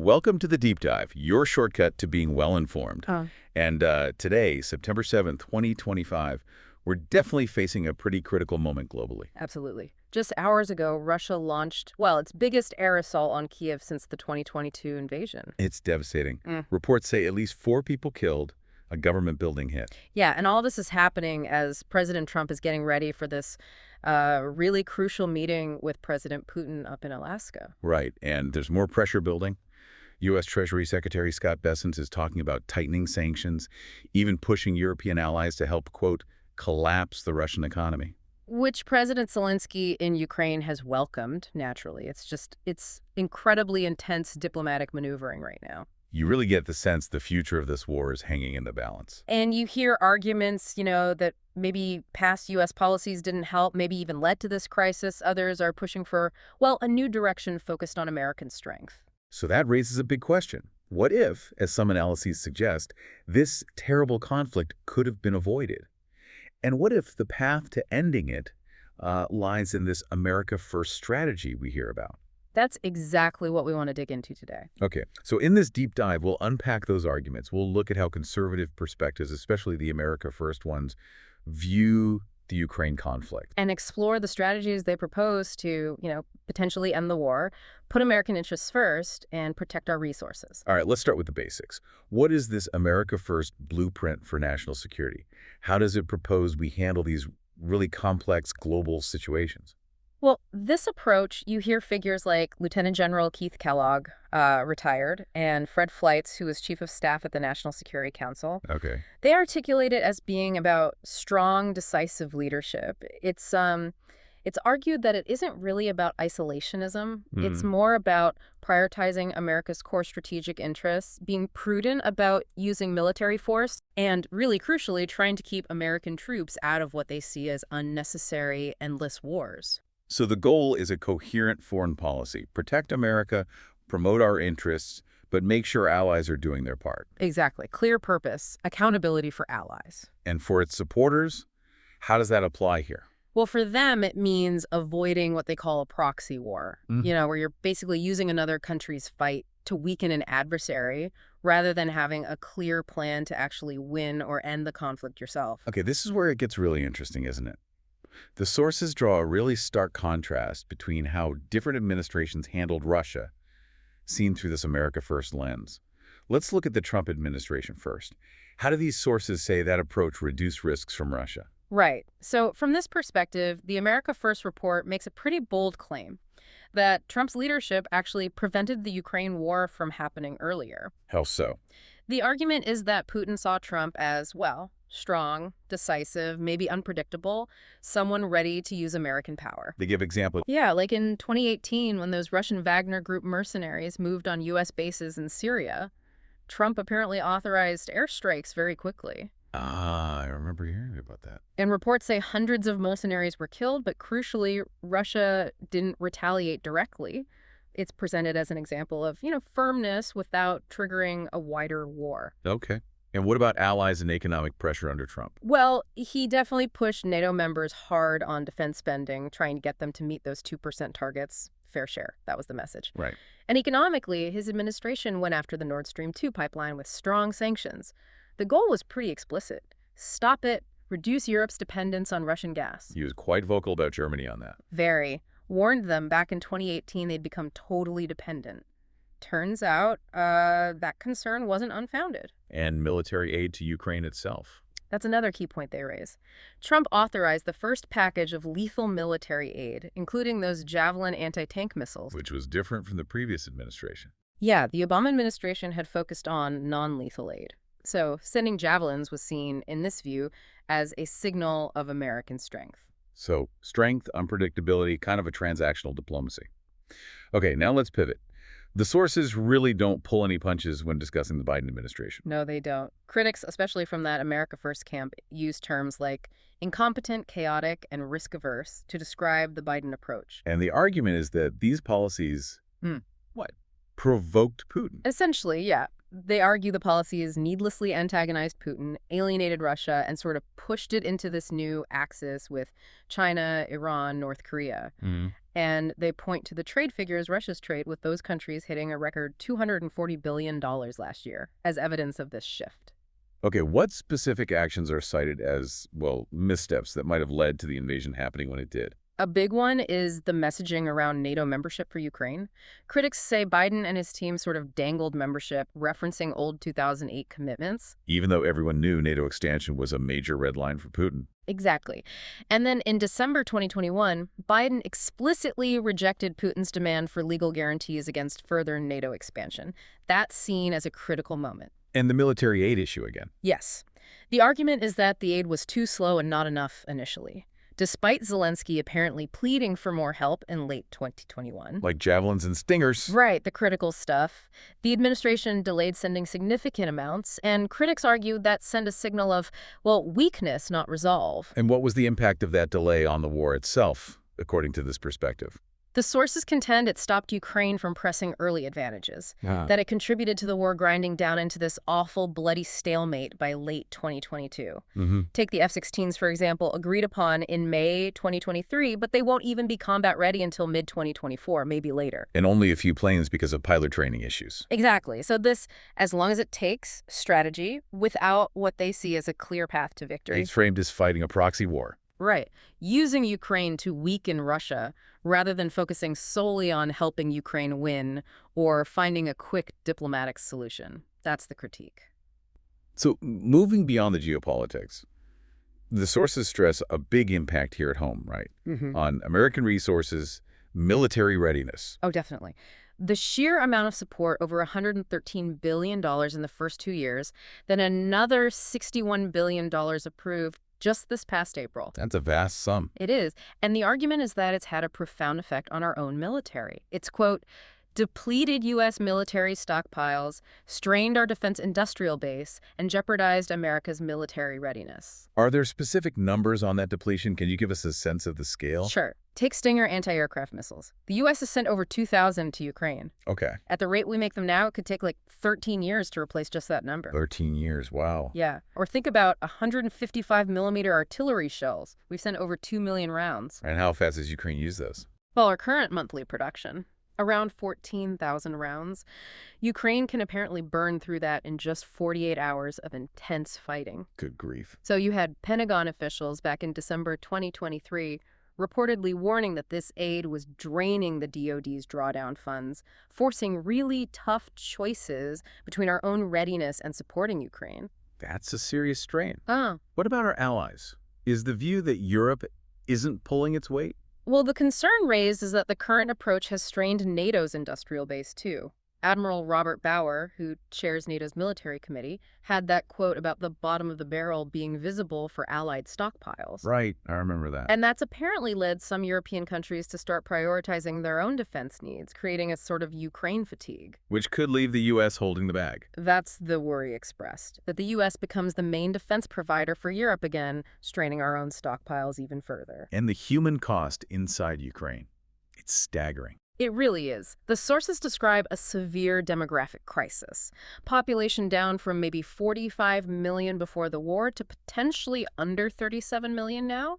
welcome to the Deep Dive, your shortcut to being well-informed. Oh. And today, September 7th, 2025, we're definitely facing a pretty critical moment globally. Absolutely. Just hours ago, Russia launched, well, its biggest air assault on Kiev since the 2022 invasion. It's devastating. Reports say at least 4 people killed, a government building hit. Yeah, and all this is happening as President Trump is getting ready for this really crucial meeting with President Putin up in Alaska. Right, and there's more pressure building. U.S. Treasury Secretary Scott Bessent is talking about tightening sanctions, even pushing European allies to help, quote, collapse the Russian economy. Which President Zelensky in Ukraine has welcomed, naturally. It's incredibly intense diplomatic maneuvering right now. You really get the sense the future of this war is hanging in the balance. And you hear arguments, that maybe past U.S. policies didn't help, maybe even led to this crisis. Others are pushing for, well, a new direction focused on American strength. So that raises a big question. What if, as some analyses suggest, this terrible conflict could have been avoided? And what if the path to ending it lies in this America First strategy we hear about? That's exactly what we want to dig into today. Okay, so in this deep dive, we'll unpack those arguments. We'll look at how conservative perspectives, especially the America First ones, view the Ukraine conflict. And explore the strategies they propose to, potentially end the war, put American interests first, and protect our resources. All right, let's start with the basics. What is this America First blueprint for national security? How does it propose we handle these really complex global situations? Well, this approach, you hear figures like Lieutenant General Keith Kellogg, retired, and Fred Fleitz, who was Chief of Staff at the National Security Council. Okay. They articulate it as being about strong, decisive leadership. It's argued that it isn't really about isolationism. It's more about prioritizing America's core strategic interests, being prudent about using military force, and really crucially, trying to keep American troops out of what they see as unnecessary, endless wars. So the goal is a coherent foreign policy. Protect America, promote our interests, but make sure allies are doing their part. Exactly. Clear purpose, accountability for allies. And for its supporters, how does that apply here? Well, for them, it means avoiding what they call a proxy war, where you're basically using another country's fight to weaken an adversary rather than having a clear plan to actually win or end the conflict yourself. Okay, this is where it gets really interesting, isn't it? The sources draw a really stark contrast between how different administrations handled Russia, seen through this America First lens. Let's look at the Trump administration first. How do these sources say that approach reduced risks from Russia? Right. So from this perspective, the America First report makes a pretty bold claim that Trump's leadership actually prevented the Ukraine war from happening earlier. How so? The argument is that Putin saw Trump as, well, strong, decisive, maybe unpredictable, someone ready to use American power. They give examples. Yeah, like in 2018 when those Russian Wagner Group mercenaries moved on U.S. bases in Syria, Trump apparently authorized airstrikes very quickly. I remember hearing about that. And reports say hundreds of mercenaries were killed, but crucially, Russia didn't retaliate directly. It's presented as an example of, firmness without triggering a wider war. Okay. And what about allies and economic pressure under Trump? Well, he definitely pushed NATO members hard on defense spending, trying to get them to meet those 2% targets. Fair share. That was the message. Right. And economically, his administration went after the Nord Stream 2 pipeline with strong sanctions. The goal was pretty explicit. Stop it, reduce Europe's dependence on Russian gas. He was quite vocal about Germany on that. Very. Warned them back in 2018 they'd become totally dependent. Turns out that concern wasn't unfounded. And military aid to Ukraine itself. That's another key point they raise. Trump authorized the first package of lethal military aid, including those Javelin anti-tank missiles. Which was different from the previous administration. Yeah, the Obama administration had focused on non-lethal aid. So sending Javelins was seen, in this view, as a signal of American strength. So strength, unpredictability, kind of a transactional diplomacy. Okay, now let's pivot. The sources really don't pull any punches when discussing the Biden administration. No, they don't. Critics, especially from that America First camp, use terms like incompetent, chaotic, and risk-averse to describe the Biden approach. And the argument is that these policies, what? Provoked Putin. Essentially, yeah. They argue the policy has needlessly antagonized Putin, alienated Russia, and sort of pushed it into this new axis with China, Iran, North Korea. And they point to the trade figures, Russia's trade with those countries hitting a record $240 billion last year as evidence of this shift. Okay, what specific actions are cited as, well, missteps that might have led to the invasion happening when it did? A big one is the messaging around NATO membership for Ukraine. Critics say Biden and his team sort of dangled membership, referencing old 2008 commitments. Even though everyone knew NATO expansion was a major red line for Putin. Exactly. And then in December 2021, Biden explicitly rejected Putin's demand for legal guarantees against further NATO expansion. That's seen as a critical moment. And the military aid issue again. Yes. The argument is that the aid was too slow and not enough initially, despite Zelensky apparently pleading for more help in late 2021. Like javelins and stingers. Right, the critical stuff. The administration delayed sending significant amounts, and critics argue that sent a signal of, well, weakness, not resolve. And what was the impact of that delay on the war itself, according to this perspective? The sources contend it stopped Ukraine from pressing early advantages, that it contributed to the war grinding down into this awful, bloody stalemate by late 2022. Take the F-16s, for example, agreed upon in May 2023, but they won't even be combat ready until mid-2024, maybe later. And only a few planes because of pilot training issues. Exactly. So this, as long as it takes, strategy without what they see as a clear path to victory. It's framed as fighting a proxy war. Right. Using Ukraine to weaken Russia rather than focusing solely on helping Ukraine win or finding a quick diplomatic solution. That's the critique. So moving beyond the geopolitics, the sources stress a big impact here at home, right? On American resources, military readiness. Oh, definitely. The sheer amount of support, over $113 billion in the first 2 years, then another $61 billion approved just this past April. That's a vast sum. It is. And the argument is that it's had a profound effect on our own military. It's, quote, depleted U.S. military stockpiles, strained our defense industrial base, and jeopardized America's military readiness. Are there specific numbers on that depletion? Can you give us a sense of the scale? Sure. Take Stinger anti-aircraft missiles. The U.S. has sent over 2,000 to Ukraine. Okay. At the rate we make them now, it could take like 13 years to replace just that number. 13 years, wow. Yeah. Or think about 155-millimeter artillery shells. We've sent over 2 million rounds. And how fast does Ukraine use those? Well, our current monthly production, around 14,000 rounds. Ukraine can apparently burn through that in just 48 hours of intense fighting. Good grief. So you had Pentagon officials back in December 2023 reportedly warning that this aid was draining the DoD's drawdown funds, forcing really tough choices between our own readiness and supporting Ukraine. That's a serious strain. Oh. What about our allies? Is the view that Europe isn't pulling its weight? Well, the concern raised is that the current approach has strained NATO's industrial base, too. Admiral Robert Bauer, who chairs NATO's military committee, had that quote about the bottom of the barrel being visible for Allied stockpiles. Right, I remember that. And that's apparently led some European countries to start prioritizing their own defense needs, creating a sort of Ukraine fatigue. Which could leave the U.S. holding the bag. That's the worry expressed, that the U.S. becomes the main defense provider for Europe again, straining our own stockpiles even further. And the human cost inside Ukraine. It's staggering. It really is. The sources describe a severe demographic crisis. Population down from maybe 45 million before the war to potentially under 37 million now.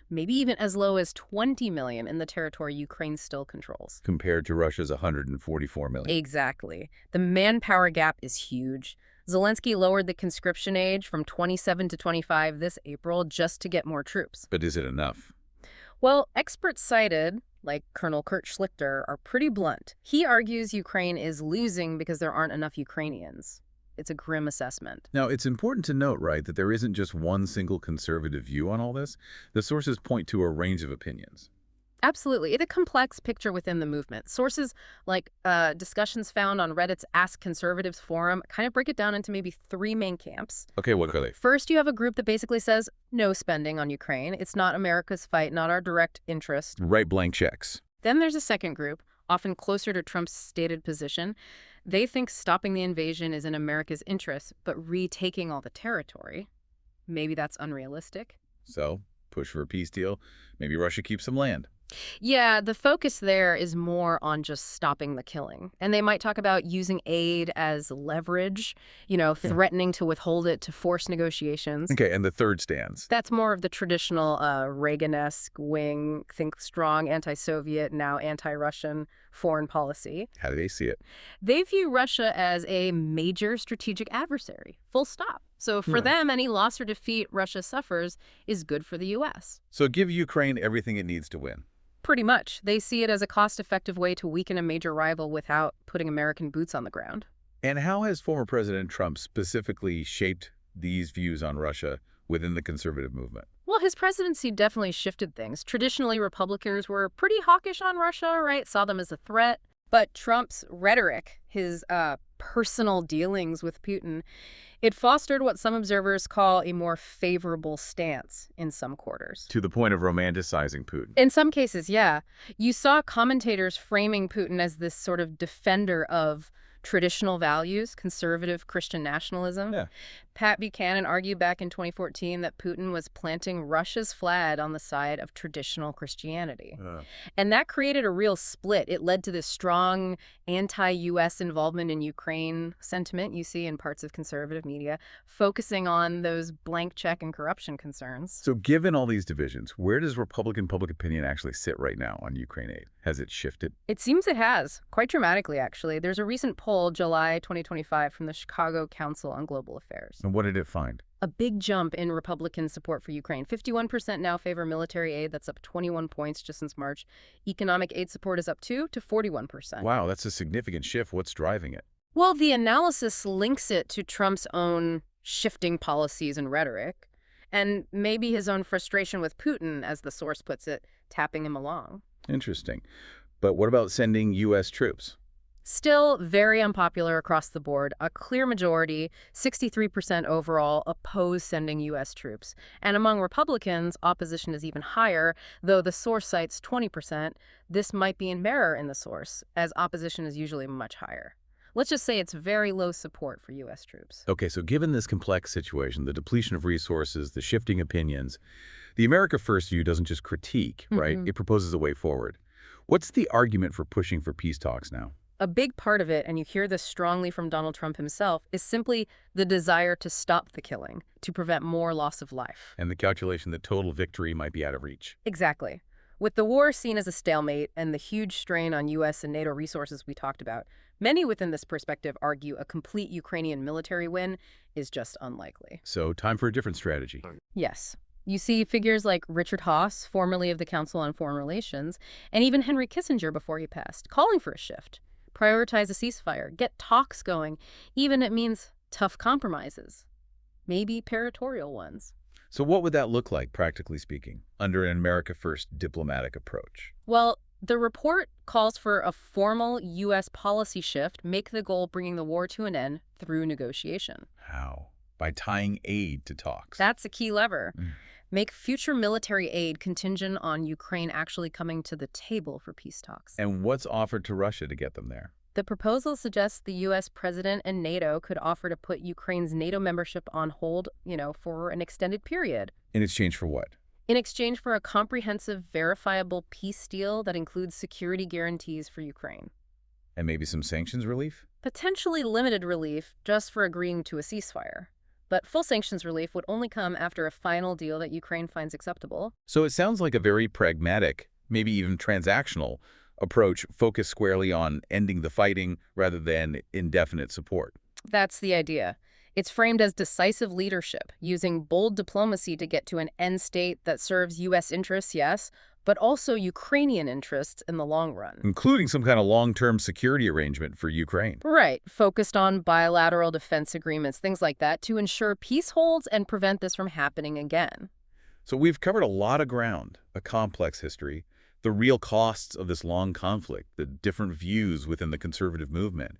Maybe even as low as 20 million in the territory Ukraine still controls. Compared to Russia's 144 million. Exactly. The manpower gap is huge. Zelensky lowered the conscription age from 27 to 25 this April just to get more troops. But is it enough? Well, experts cited, like Colonel Kurt Schlichter, are pretty blunt. He argues Ukraine is losing because there aren't enough Ukrainians. It's a grim assessment. Now, it's important to note, right, that there isn't just one single conservative view on all this. The sources point to a range of opinions. Absolutely. It's a complex picture within the movement. Sources like discussions found on Reddit's Ask Conservatives forum kind of break it down into maybe 3 main camps. Okay, what are they? First, you have a group that basically says no spending on Ukraine. It's not America's fight, not our direct interest. Write blank checks. Then there's a second group, often closer to Trump's stated position. They think stopping the invasion is in America's interest, but retaking all the territory, maybe that's unrealistic. So, push for a peace deal. Maybe Russia keeps some land. Yeah, the focus there is more on just stopping the killing. And they might talk about using aid as leverage, threatening to withhold it to force negotiations. Okay, and the third stance. That's more of the traditional Reagan-esque wing, think strong anti-Soviet, now anti-Russian foreign policy. How do they see it? They view Russia as a major strategic adversary, full stop. So for them, any loss or defeat Russia suffers is good for the U.S. So give Ukraine everything it needs to win. Pretty much. They see it as a cost-effective way to weaken a major rival without putting American boots on the ground. And how has former President Trump specifically shaped these views on Russia within the conservative movement? Well, his presidency definitely shifted things. Traditionally, Republicans were pretty hawkish on Russia, right? Saw them as a threat. But Trump's rhetoric, his personal dealings with Putin, it fostered what some observers call a more favorable stance in some quarters. To the point of romanticizing Putin. In some cases, yeah. You saw commentators framing Putin as this sort of defender of traditional values, conservative Christian nationalism. Yeah. Pat Buchanan argued back in 2014 that Putin was planting Russia's flag on the side of traditional Christianity. And that created a real split. It led to this strong anti-U.S. involvement in Ukraine sentiment you see in parts of conservative media, focusing on those blank check and corruption concerns. So given all these divisions, where does Republican public opinion actually sit right now on Ukraine aid? Has it shifted? It seems it has, quite dramatically, actually. There's a recent poll, July 2025, from the Chicago Council on Global Affairs. And what did it find? A big jump in Republican support for Ukraine. 51% now favor military aid. That's up 21 points just since March. Economic aid support is up 2 to 41%. Wow, that's a significant shift. What's driving it? Well, the analysis links it to Trump's own shifting policies and rhetoric, and maybe his own frustration with Putin, as the source puts it, tapping him along. Interesting. But what about sending U.S. troops? Still very unpopular across the board. A clear majority, 63% overall, oppose sending U.S. troops. And among Republicans, opposition is even higher, though the source cites 20%. This might be in error in the source, as opposition is usually much higher. Let's just say it's very low support for U.S. troops. Okay, so given this complex situation, the depletion of resources, the shifting opinions, the America First view doesn't just critique, right? It proposes a way forward. What's the argument for pushing for peace talks now? A big part of it, and you hear this strongly from Donald Trump himself, is simply the desire to stop the killing, to prevent more loss of life. And the calculation that total victory might be out of reach. Exactly. With the war seen as a stalemate and the huge strain on U.S. and NATO resources we talked about, many within this perspective argue a complete Ukrainian military win is just unlikely. So time for a different strategy. Yes. You see figures like Richard Haass, formerly of the Council on Foreign Relations, and even Henry Kissinger before he passed, calling for a shift. Prioritize a ceasefire, get talks going, even it means tough compromises, maybe territorial ones. So what would that look like, practically speaking, under an America First diplomatic approach? Well, the report calls for a formal U.S. policy shift, make the goal bringing the war to an end through negotiation. How? By tying aid to talks. That's a key lever. Make future military aid contingent on Ukraine actually coming to the table for peace talks. And what's offered to Russia to get them there? The proposal suggests the U.S. president and NATO could offer to put Ukraine's NATO membership on hold, for an extended period. In exchange for what? In exchange for a comprehensive, verifiable peace deal that includes security guarantees for Ukraine. And maybe some sanctions relief? Potentially limited relief just for agreeing to a ceasefire. But full sanctions relief would only come after a final deal that Ukraine finds acceptable. So it sounds like a very pragmatic, maybe even transactional, approach focused squarely on ending the fighting rather than indefinite support. That's the idea. It's framed as decisive leadership, using bold diplomacy to get to an end state that serves U.S. interests, yes, but also Ukrainian interests in the long run. Including some kind of long-term security arrangement for Ukraine. Right, focused on bilateral defense agreements, things like that, to ensure peace holds and prevent this from happening again. So we've covered a lot of ground, a complex history, the real costs of this long conflict, the different views within the conservative movement,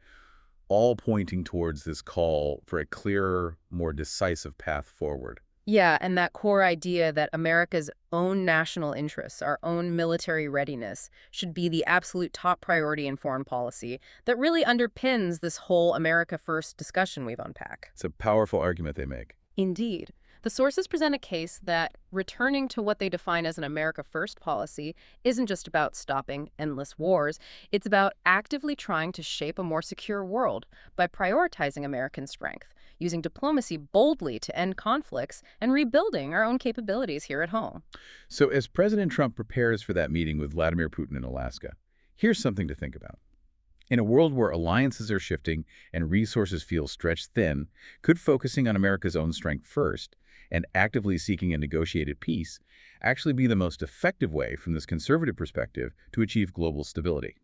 all pointing towards this call for a clearer, more decisive path forward. Yeah, and that core idea that America's own national interests, our own military readiness, should be the absolute top priority in foreign policy that really underpins this whole America First discussion we've unpacked. It's a powerful argument they make. Indeed. The sources present a case that returning to what they define as an America First policy isn't just about stopping endless wars. It's about actively trying to shape a more secure world by prioritizing American strength, using diplomacy boldly to end conflicts, and rebuilding our own capabilities here at home. So as President Trump prepares for that meeting with Vladimir Putin in Alaska, here's something to think about. In a world where alliances are shifting and resources feel stretched thin, could focusing on America's own strength first and actively seeking a negotiated peace actually be the most effective way from this conservative perspective to achieve global stability?